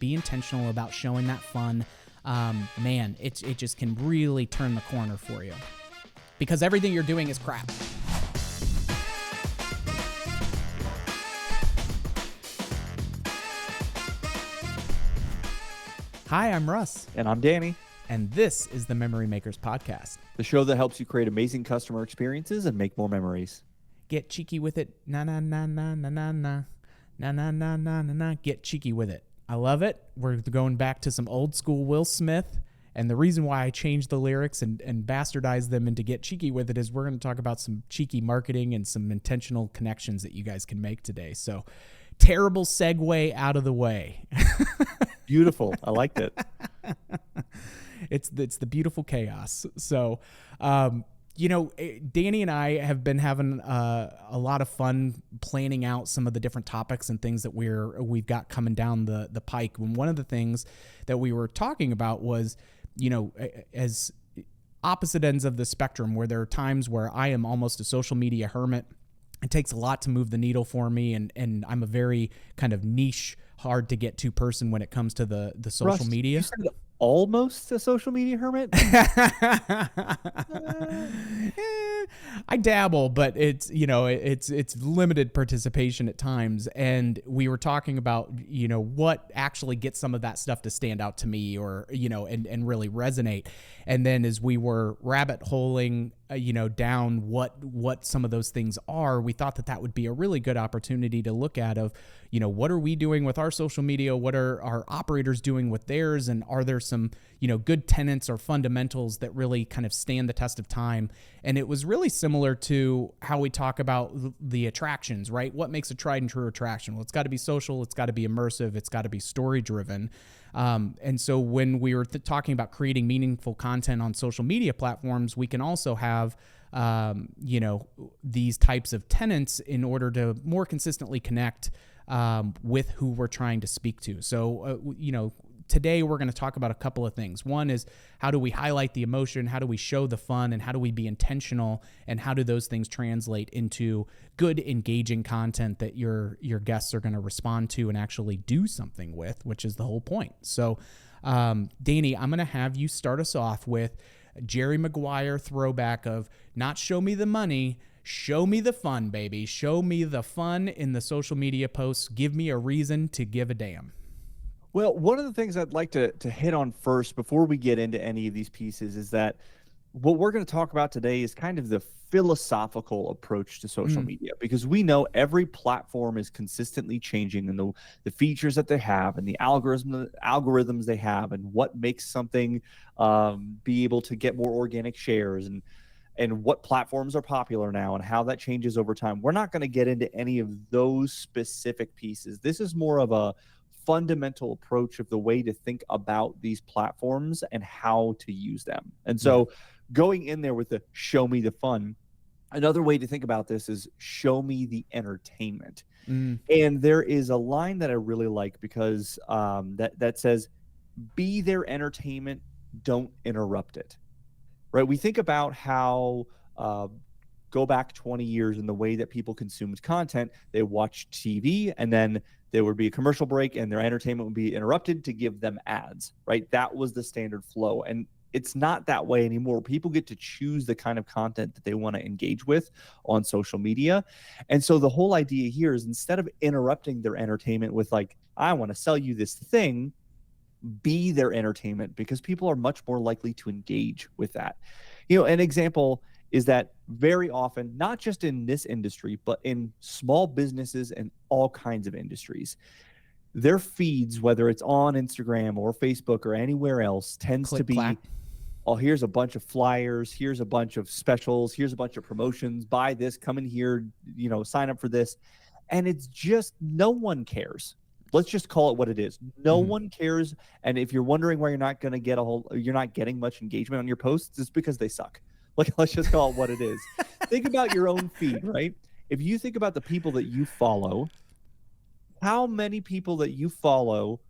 be intentional about showing that fun, man, it just can really turn the corner for you, because everything you're doing is crap. Hi, I'm Russ. And I'm Danny. And this is the Memory Makers Podcast, The show that helps you create amazing customer experiences and make more memories. Get cheeky with it. Na na na na na na na na na na na na. Get cheeky with it. I love it. We're going back to some old school Will Smith. And the reason why I changed the lyrics and bastardized them into Get Cheeky with It is we're going to talk about some cheeky marketing and some intentional connections that you guys can make today. So terrible segue out of the way. Beautiful. I liked it. It's the beautiful chaos. So, Danny and I have been having a lot of fun planning out some of the different topics and things that we've got coming down the pike. And one of the things that we were talking about was, as opposite ends of the spectrum, where there are times where I am almost a social media hermit. It takes a lot to move the needle for me, and I'm a very kind of niche, hard to get to person when it comes to the social Russ, media. You said almost a social media hermit? I dabble, but it's limited participation at times. And we were talking about, what actually gets some of that stuff to stand out to me, or, and really resonate. And then as we were rabbit holing, down what some of those things are, we thought that would be a really good opportunity to look at of, what are we doing with our social media? What are our operators doing with theirs? And are there some, good tenets or fundamentals that really kind of stand the test of time? And it was really similar to how we talk about the attractions, right? What makes a tried and true attraction? Well, it's got to be social. It's got to be immersive. It's got to be story driven. And so when we were talking about creating meaningful content on social media platforms, we can also have, these types of tenets in order to more consistently connect with who we're trying to speak to. So, today we're going to talk about a couple of things. One is, how do we highlight the emotion? How do we show the fun? And how do we be intentional? And how do those things translate into good, engaging content that your guests are going to respond to and actually do something with, which is the whole point. So, Danny, I'm going to have you start us off with Jerry Maguire throwback of not show me the money, show me the fun, baby. Show me the fun in the social media posts. Give me a reason to give a damn. Well, one of the things I'd like to hit on first before we get into any of these pieces is that what we're going to talk about today is kind of the philosophical approach to social media, because we know every platform is consistently changing, and the features that they have and the algorithms they have, and what makes something be able to get more organic shares, and what platforms are popular now and how that changes over time. We're not going to get into any of those specific pieces. This is more of a fundamental approach of the way to think about these platforms and how to use them. And so going in there with the show me the fun, another way to think about this is show me the entertainment. And there is a line that I really like, because that says, be their entertainment, don't interrupt it. Right? We think about how go back 20 years in the way that people consumed content. They watched TV, and then there would be a commercial break and their entertainment would be interrupted to give them ads, right? That was the standard flow. And it's not that way anymore. People get to choose the kind of content that they want to engage with on social media. And so the whole idea here is, instead of interrupting their entertainment with like, I want to sell you this thing, be their entertainment, because people are much more likely to engage with that. An example is that very often, not just in this industry, but in small businesses and all kinds of industries, their feeds, whether it's on Instagram or Facebook or anywhere else, tends to be, oh, here's a bunch of flyers, here's a bunch of specials, here's a bunch of promotions, buy this, come in here, sign up for this. And it's just, no one cares. Let's just call it what it is. No one cares. And if you're wondering why you're not getting much engagement on your posts, it's because they suck. Like, let's just call it what it is. Think about your own feed, right? If you think about the people that you follow, how many people that you follow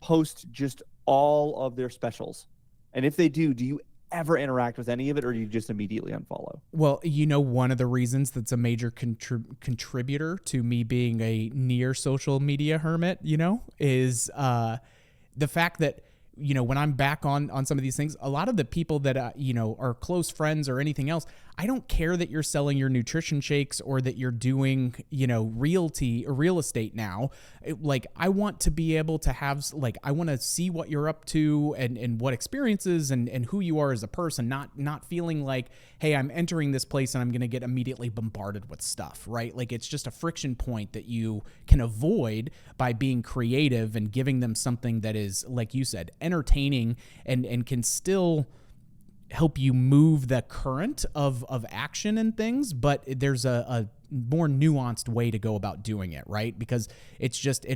post just all of their specials? And if they do you ever interact with any of it, or do you just immediately unfollow? Well, one of the reasons that's a major contributor to me being a near social media hermit, is the fact that when I'm back on some of these things, a lot of the people that are close friends or anything else, I don't care that you're selling your nutrition shakes or that you're doing realty or real estate now. Like, I want to be able to have, like, I want to see what you're up to and what experiences and who you are as a person, not feeling like, hey, I'm entering this place and I'm going to get immediately bombarded with stuff, right? Like, it's just a friction point that you can avoid by being creative and giving them something that is, like you said, entertaining and can still help you move the current of action and things, but there's a more nuanced way to go about doing it, right? Because it's just,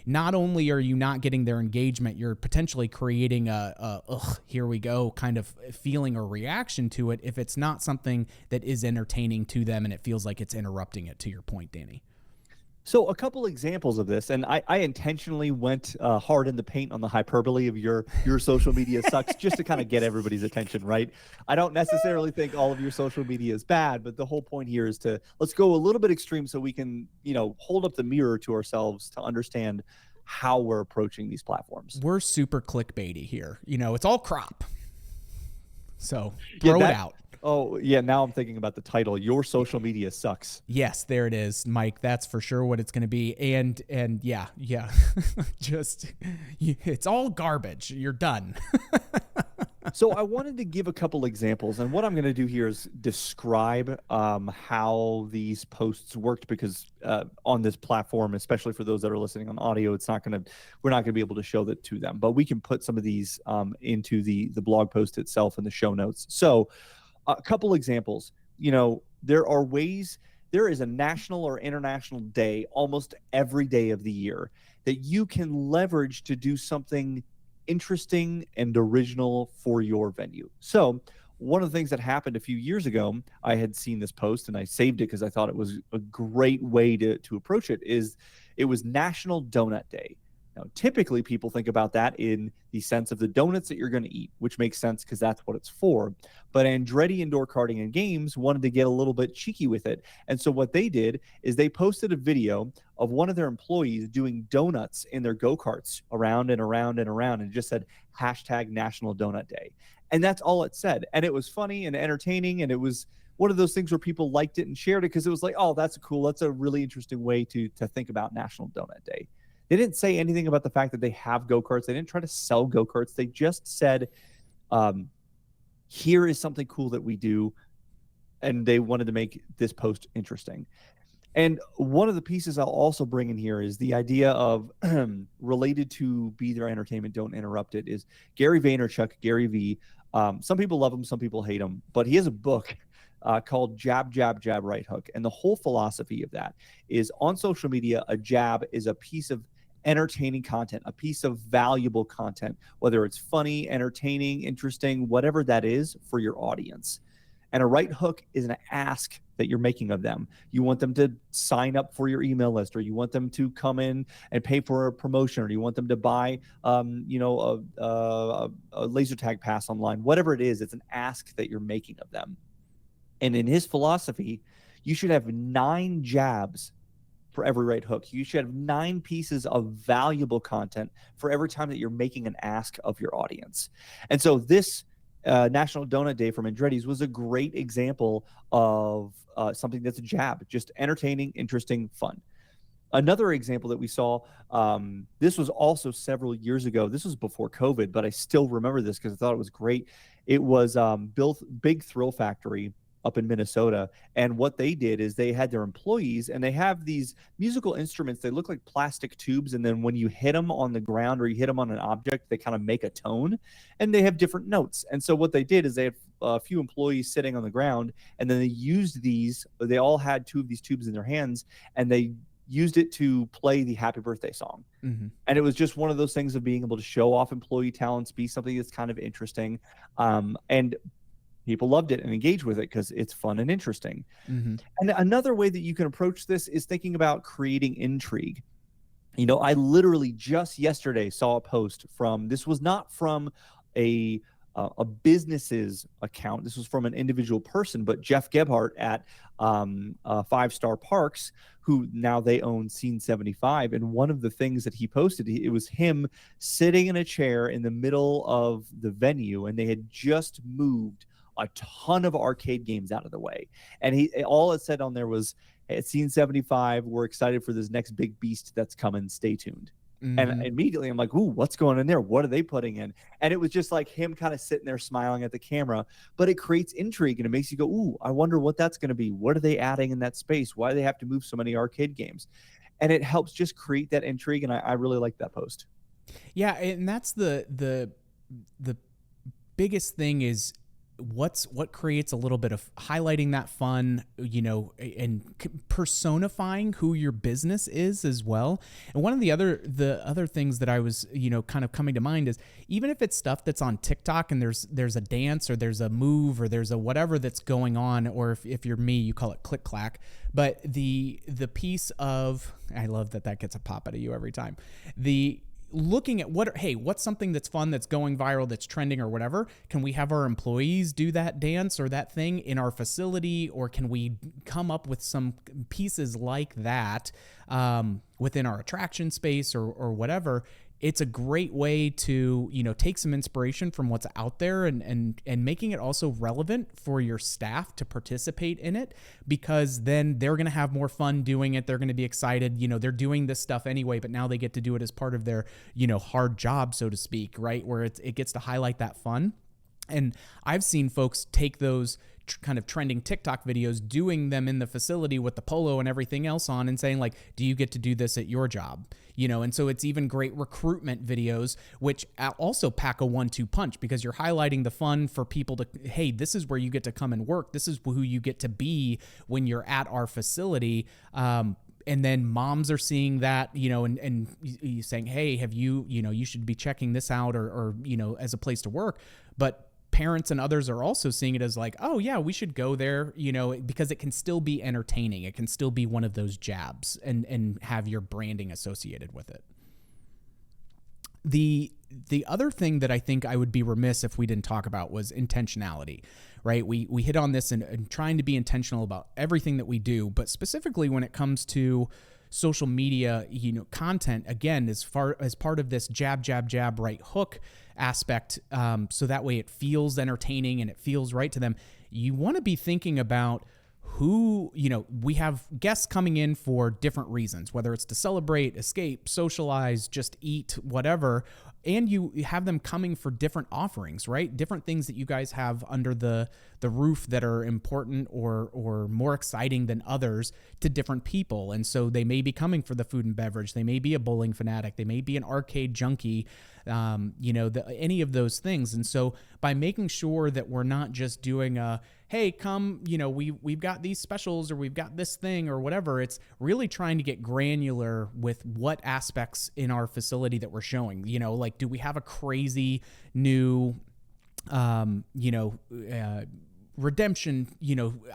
not only are you not getting their engagement, you're potentially creating a here we go kind of feeling or reaction to it if it's not something that is entertaining to them and it feels like it's interrupting it, to your point, Danny. So a couple examples of this, and I intentionally went hard in the paint on the hyperbole of your social media sucks just to kind of get everybody's attention, right? I don't necessarily think all of your social media is bad, but the whole point here is to let's go a little bit extreme so we can, hold up the mirror to ourselves to understand how we're approaching these platforms. We're super clickbaity here. It's all crop. So Yeah, throw it out. Oh, yeah. Now I'm thinking about the title. Your social media sucks. Yes, there it is, Mike. That's for sure what it's going to be. And yeah. Just, it's all garbage. You're done. So I wanted to give a couple examples, and what I'm going to do here is describe how these posts worked, because on this platform, especially for those that are listening on audio, we're not going to be able to show that to them, but we can put some of these into the blog post itself in the show notes. So a couple examples, there is a national or international day almost every day of the year that you can leverage to do something interesting and original for your venue. So one of the things that happened a few years ago, I had seen this post and I saved it because I thought it was a great way to approach it, is it was National Donut Day. Now, typically people think about that in the sense of the donuts that you're going to eat, which makes sense because that's what it's for. But Andretti Indoor Karting and Games wanted to get a little bit cheeky with it. And so what they did is they posted a video of one of their employees doing donuts in their go-karts around and around and around, and just said hashtag National Donut Day. And that's all it said. And it was funny and entertaining. And it was one of those things where people liked it and shared it because it was like, oh, that's a really interesting way to think about National Donut Day. They didn't say anything about the fact that they have go-karts. They didn't try to sell go-karts. They just said, here is something cool that we do. And they wanted to make this post interesting. And one of the pieces I'll also bring in here is the idea of related to Be Their Entertainment, Don't Interrupt It, is Gary Vaynerchuk, Gary V. Some people love him, some people hate him, but he has a book called Jab, Jab, Jab, Right Hook. And the whole philosophy of that is, on social media, a jab is a piece of entertaining content, a piece of valuable content, whether it's funny, entertaining, interesting, whatever that is for your audience. And a right hook is an ask that you're making of them. You want them to sign up for your email list, or you want them to come in and pay for a promotion, or you want them to buy, a laser tag pass online, whatever it is, it's an ask that you're making of them. And in his philosophy, you should have 9 jabs for every right hook. You should have 9 pieces of valuable content for every time that you're making an ask of your audience. And so this National Donut Day from Andretti's was a great example of something that's a jab, just entertaining, interesting, fun. Another example that we saw, this was also several years ago. This was before COVID, but I still remember this because I thought it was great. It was Big Thrill Factory up in Minnesota. And what they did is they had their employees, and they have these musical instruments. They look like plastic tubes. And then when you hit them on the ground or you hit them on an object, they kind of make a tone, and they have different notes. And so what they did is they had a few employees sitting on the ground, and then they used these. They all had 2 of these tubes in their hands, and they used it to play the Happy Birthday song. Mm-hmm. And it was just one of those things of being able to show off employee talents, be something that's kind of interesting. And people loved it and engaged with it because it's fun and interesting. Mm-hmm. And another way that you can approach this is thinking about creating intrigue. I literally just yesterday saw a post this was not from a a business's account. This was from an individual person, but Jeff Gebhardt at Five Star Parks, who now they own Scene 75. And one of the things that he posted, it was him sitting in a chair in the middle of the venue, and they had just moved a ton of arcade games out of the way. And all it said on there was, at Scene 75, we're excited for this next big beast that's coming. Stay tuned. And immediately I'm like, ooh, what's going on there? What are they putting in? And it was just like him kind of sitting there smiling at the camera, but it creates intrigue and it makes you go, ooh, I wonder what that's going to be. What are they adding in that space? Why do they have to move so many arcade games? And it helps just create that intrigue. And I really like that post. Yeah. And that's the biggest thing is what creates a little bit of highlighting that fun, and personifying who your business is as well. And one of the other things that I was, kind of coming to mind is, even if it's stuff that's on TikTok and there's a dance or there's a move or there's a whatever that's going on, or if you're me, you call it click clack. But the piece of, I love that gets a pop out of you every time. Looking at what's something that's fun, that's going viral, that's trending or whatever. Can we have our employees do that dance or that thing in our facility? Or can we come up with some pieces like that within our attraction space or whatever? It's a great way to, take some inspiration from what's out there and making it also relevant for your staff to participate in it, because then they're going to have more fun doing it. They're going to be excited. They're doing this stuff anyway, but now they get to do it as part of their, hard job, so to speak, right? Where it gets to highlight that fun. And I've seen folks take those kind of trending TikTok videos, doing them in the facility with the polo and everything else on, and saying like, do you get to do this at your job? And so it's even great recruitment videos, which also pack a 1-2 punch, because you're highlighting the fun for people to, hey, this is where you get to come and work. This is who you get to be when you're at our facility. And then moms are seeing that, and saying, hey, have you, you should be checking this out or as a place to work. But parents and others are also seeing it as like, oh yeah, we should go there, because it can still be entertaining. It can still be one of those jabs and have your branding associated with it. The other thing that I think I would be remiss if we didn't talk about was intentionality, right? We hit on this and trying to be intentional about everything that we do, but specifically when it comes to social media, content, again, as part of this jab, right hook aspect, so that way it feels entertaining and it feels right to them. You want to be thinking about who, we have guests coming in for different reasons, whether it's to celebrate, escape, socialize, just eat, whatever. And you have them coming for different offerings, right? Different things that you guys have under the roof that are important or more exciting than others to different people. And so they may be coming for the food and beverage. They may be a bowling fanatic. They may be an arcade junkie, any of those things. And so by making sure that we're not just doing hey, come, we've got these specials or we've got this thing or whatever. It's really trying to get granular with what aspects in our facility that we're showing. Like, do we have a crazy new, redemption,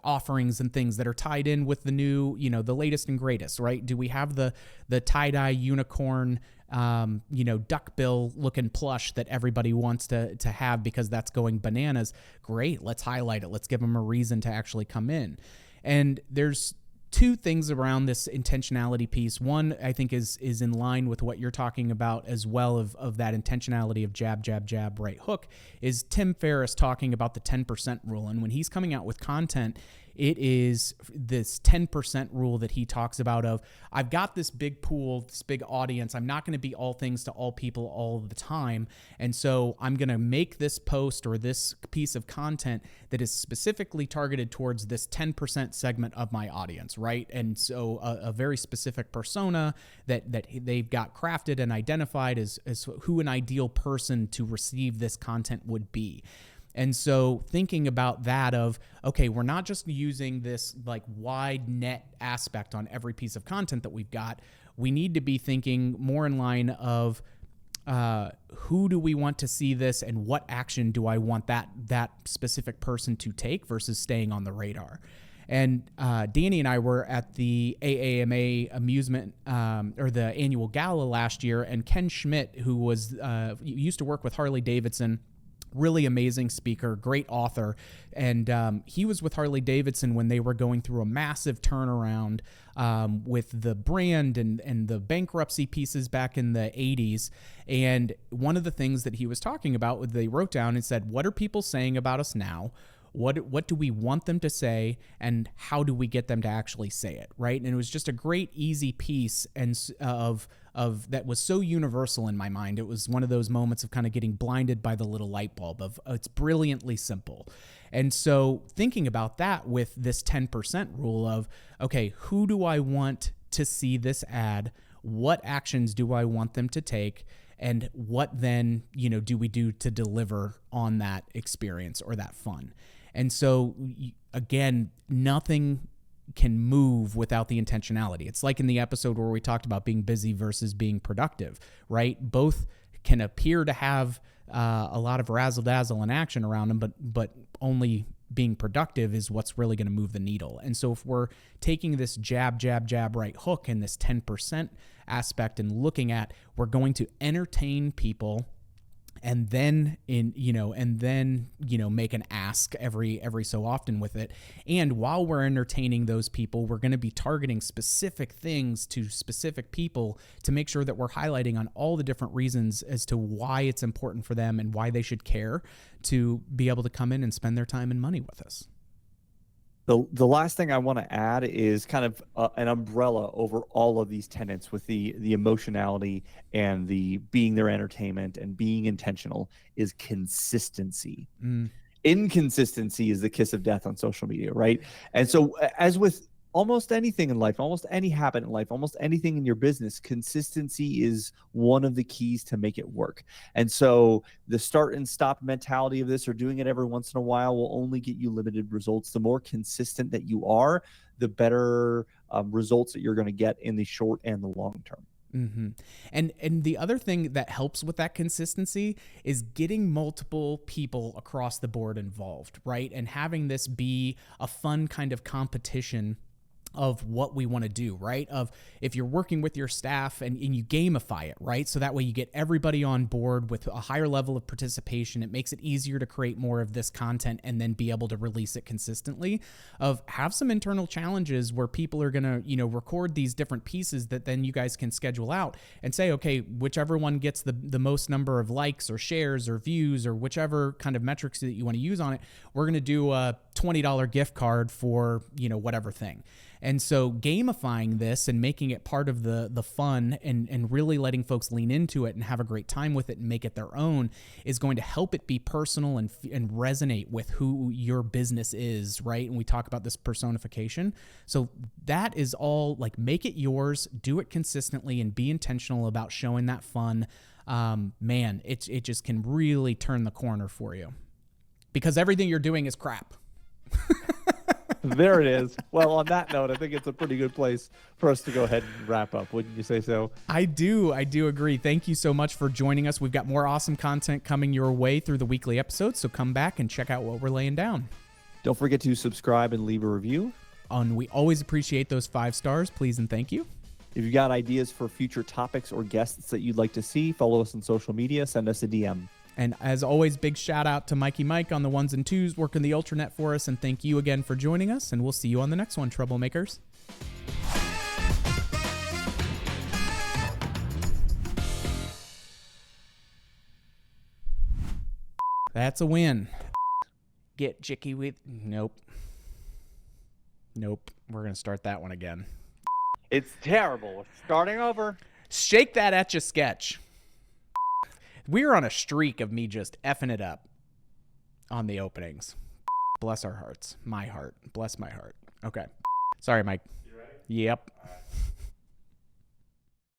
offerings and things that are tied in with the new, the latest and greatest, right? Do we have the tie-dye unicorn, duckbill looking plush that everybody wants to have because that's going bananas? Great. Let's highlight it. Let's give them a reason to actually come in. And there's two things around this intentionality piece. One, I think is in line with what you're talking about as well, of that intentionality of jab, right hook, is Tim Ferriss talking about the 10% rule. And when he's coming out with content, it is this 10% rule that he talks about of, I've got this big pool, this big audience. I'm not going to be all things to all people all the time. And so I'm going to make this post or this piece of content that is specifically targeted towards this 10% segment of my audience, right? And so a very specific persona that they've got crafted and identified as who an ideal person to receive this content would be. And so thinking about that of, okay, we're not just using this like wide net aspect on every piece of content that we've got. We need to be thinking more in line of who do we want to see this and what action do I want that specific person to take versus staying on the radar. And Danny and I were at the AAMA amusement or the annual gala last year, and Ken Schmidt, who was used to work with Harley Davidson, Really amazing speaker, great author. And he was with Harley Davidson when they were going through a massive turnaround with the brand and the bankruptcy pieces back in the 80s. And one of the things that he was talking about, they wrote down and said, what are people saying about us now? What do we want them to say, and how do we get them to actually say it, right? And it was just a great, easy piece of that was so universal in my mind. It was one of those moments of kind of getting blinded by the little light bulb of it's brilliantly simple. And so thinking about that with this 10% rule of, okay, who do I want to see this ad? What actions do I want them to take? And what then, do we do to deliver on that experience or that fun? And so, again, nothing can move without the intentionality. It's like in the episode where we talked about being busy versus being productive, right? Both can appear to have a lot of razzle-dazzle and action around them, but only being productive is what's really going to move the needle. And so if we're taking this jab, jab, jab, right hook and this 10% aspect and looking at, we're going to entertain people and then make an ask every so often with it. And while we're entertaining those people, we're going to be targeting specific things to specific people to make sure that we're highlighting on all the different reasons as to why it's important for them and why they should care to be able to come in and spend their time and money with us. The last thing I want to add is kind of an umbrella over all of these tenets with the emotionality and the being their entertainment and being intentional is consistency. Inconsistency is the kiss of death on social media, right? And so as with almost anything in life, almost any habit in life, almost anything in your business, consistency is one of the keys to make it work. And so the start and stop mentality of this, or doing it every once in a while, will only get you limited results. The more consistent that you are, the better results that you're going to get in the short and the long term. Mm-hmm. And the other thing that helps with that consistency is getting multiple people across the board involved, right? And having this be a fun kind of competition of what we want to do, right? Of if you're working with your staff and you gamify it, right? So that way you get everybody on board with a higher level of participation. It makes it easier to create more of this content and then be able to release it consistently. Of have some internal challenges where people are going to, record these different pieces that then you guys can schedule out and say, okay, whichever one gets the most number of likes or shares or views or whichever kind of metrics that you want to use on it, we're going to do a $20 gift card for, whatever thing. And so gamifying this and making it part of the fun and really letting folks lean into it and have a great time with it and make it their own is going to help it be personal and resonate with who your business is, right? And we talk about this personification. So that is all, like, make it yours, do it consistently, and be intentional about showing that fun. Man, it just can really turn the corner for you because everything you're doing is crap. There it is. Well, on that note, I think it's a pretty good place for us to go ahead and wrap up. Wouldn't you say so? I do agree. Thank you so much for joining us. We've got more awesome content coming your way through the weekly episodes, so come back and check out what we're laying down. Don't forget to subscribe and leave a review. And we always appreciate those 5 stars. Please and thank you. If you've got ideas for future topics or guests that you'd like to see, follow us on social media, send us a DM. And as always, big shout out to Mikey Mike on the 1s and 2s working the Ultranet for us. And thank you again for joining us. And we'll see you on the next one, Troublemakers. That's a win. Get jicky with... Nope. We're going to start that one again. It's terrible. We're starting over. Shake that Etch-a-Sketch. We're on a streak of me just effing it up on the openings. Bless our hearts. My heart. Bless my heart. Okay. Sorry, Mike. You ready? Yep.